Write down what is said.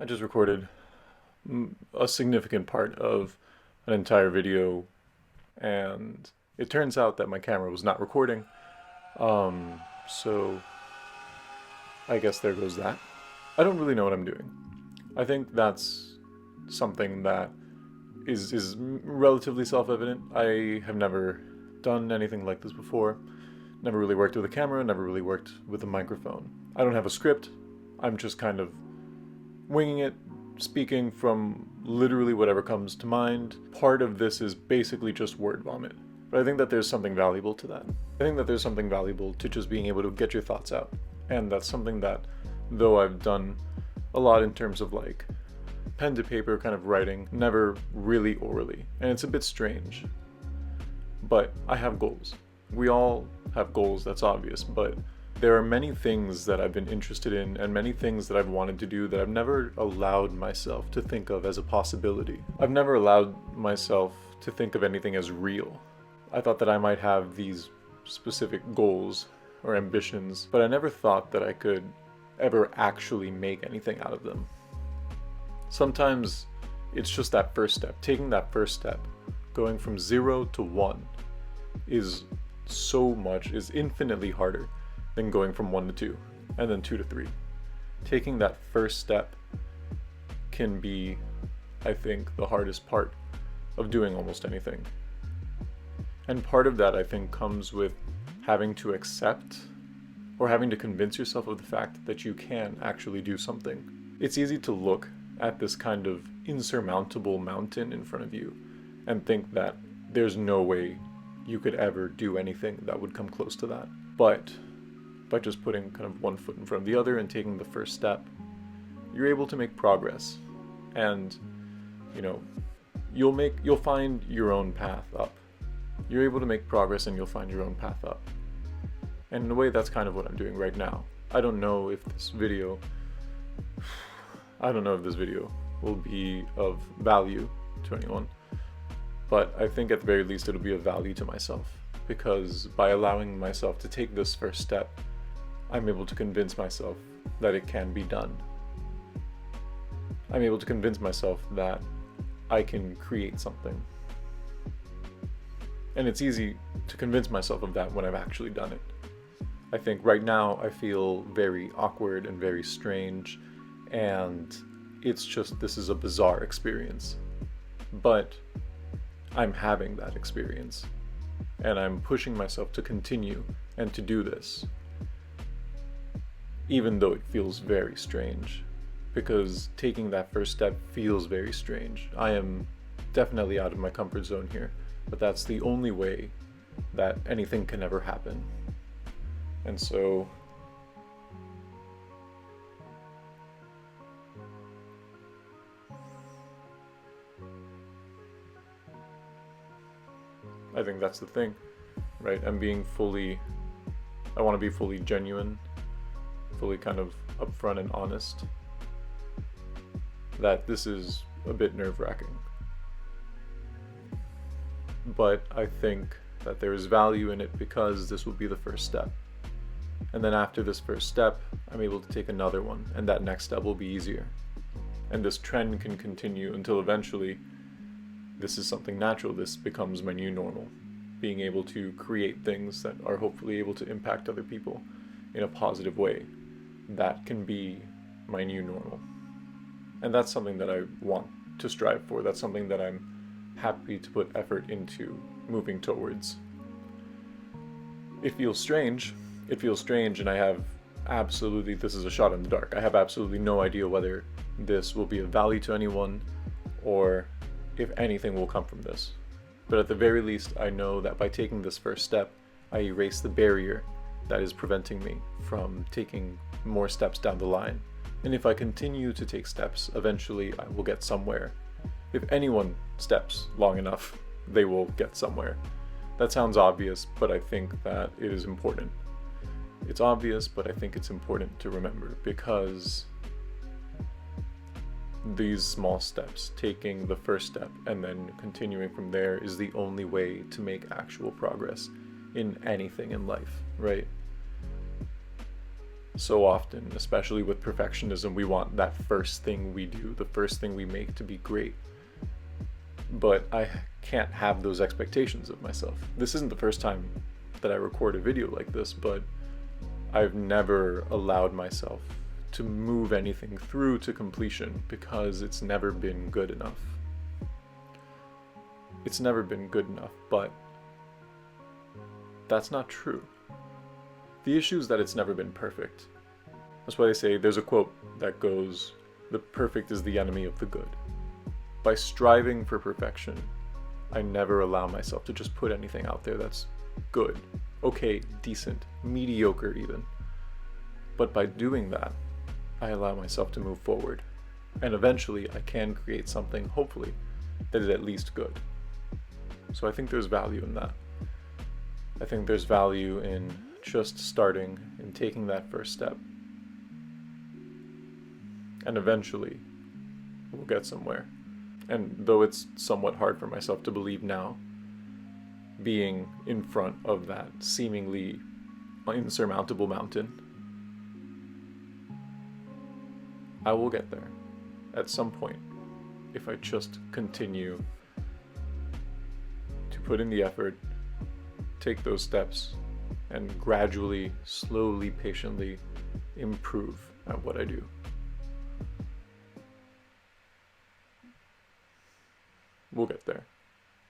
I just recorded a significant part of an entire video, and it turns out that my camera was not recording. So I guess there goes that. I don't really know what I'm doing. I think that's something that is relatively self-evident. I have never done anything like this before. Never really worked with a camera, never really worked with a microphone. I don't have a script. I'm just kind of winging it, speaking from literally whatever comes to mind. Part of this is basically just word vomit. But I think that there's something valuable to that. I think that there's something valuable to just being able to get your thoughts out. And that's something that, though I've done a lot in terms of like pen to paper kind of writing, never really orally. And it's a bit strange. But I have goals. We all have goals, that's obvious, but there are many things that I've been interested in and many things that I've wanted to do that I've never allowed myself to think of as a possibility. I've never allowed myself to think of anything as real. I thought that I might have these specific goals or ambitions, but I never thought that I could ever actually make anything out of them. Sometimes it's just that first step, taking that first step, going from 0 to 1 is infinitely harder than going from 1 to 2 and then 2 to 3. Taking that first step can be, I think, the hardest part of doing almost anything. And part of that, I think, comes with having to accept or having to convince yourself of the fact that you can actually do something. It's easy to look at this kind of insurmountable mountain in front of you and think that there's no way you could ever do anything that would come close to that. But by just putting kind of one foot in front of the other and taking the first step, you're able to make progress. And, you'll find your own path up. You're able to make progress and you'll find your own path up. And in a way, that's kind of what I'm doing right now. I don't know if this video will be of value to anyone. But I think at the very least it'll be of value to myself, because by allowing myself to take this first step, I'm able to convince myself that it can be done. I'm able to convince myself that I can create something. And it's easy to convince myself of that when I've actually done it. I think right now I feel very awkward and very strange, and this is a bizarre experience. But I'm having that experience, and I'm pushing myself to continue and to do this, even though it feels very strange, because taking that first step feels very strange. I am definitely out of my comfort zone here, but that's the only way that anything can ever happen. And so I think that's the thing, right? I want to be fully genuine, fully kind of upfront and honest, that this is a bit nerve-wracking. But I think that there is value in it because this will be the first step. And then after this first step, I'm able to take another one, and that next step will be easier. And this trend can continue until eventually this is something natural. This becomes my new normal. Being able to create things that are hopefully able to impact other people in a positive way. That can be my new normal. And that's something that I want to strive for. That's something that I'm happy to put effort into moving towards. It feels strange, and I have this is a shot in the dark. I have absolutely no idea whether this will be of value to anyone or if anything will come from this. But at the very least, I know that by taking this first step, I erase the barrier that is preventing me from taking more steps down the line. And if I continue to take steps, eventually I will get somewhere. If anyone steps long enough, they will get somewhere. That sounds obvious, but I think that it is important. It's obvious, but I think it's important to remember, because these small steps, taking the first step and then continuing from there, is the only way to make actual progress in anything in life, right? So often, especially with perfectionism, we want that first thing we do, the first thing we make to be great. But I can't have those expectations of myself. This isn't the first time that I record a video like this, but I've never allowed myself to move anything through to completion because it's never been good enough. It's never been good enough, but that's not true. The issue is that it's never been perfect. That's why they say there's a quote that goes, "The perfect is the enemy of the good." By striving for perfection, I never allow myself to just put anything out there that's good, okay, decent, mediocre even. But by doing that, I allow myself to move forward. And eventually I can create something, hopefully, that is at least good. So I think there's value in that. I think there's value in just starting and taking that first step. And eventually, we'll get somewhere. And though it's somewhat hard for myself to believe now, being in front of that seemingly insurmountable mountain, I will get there at some point if I just continue to put in the effort, take those steps, and gradually, slowly, patiently improve at what I do. We'll get there.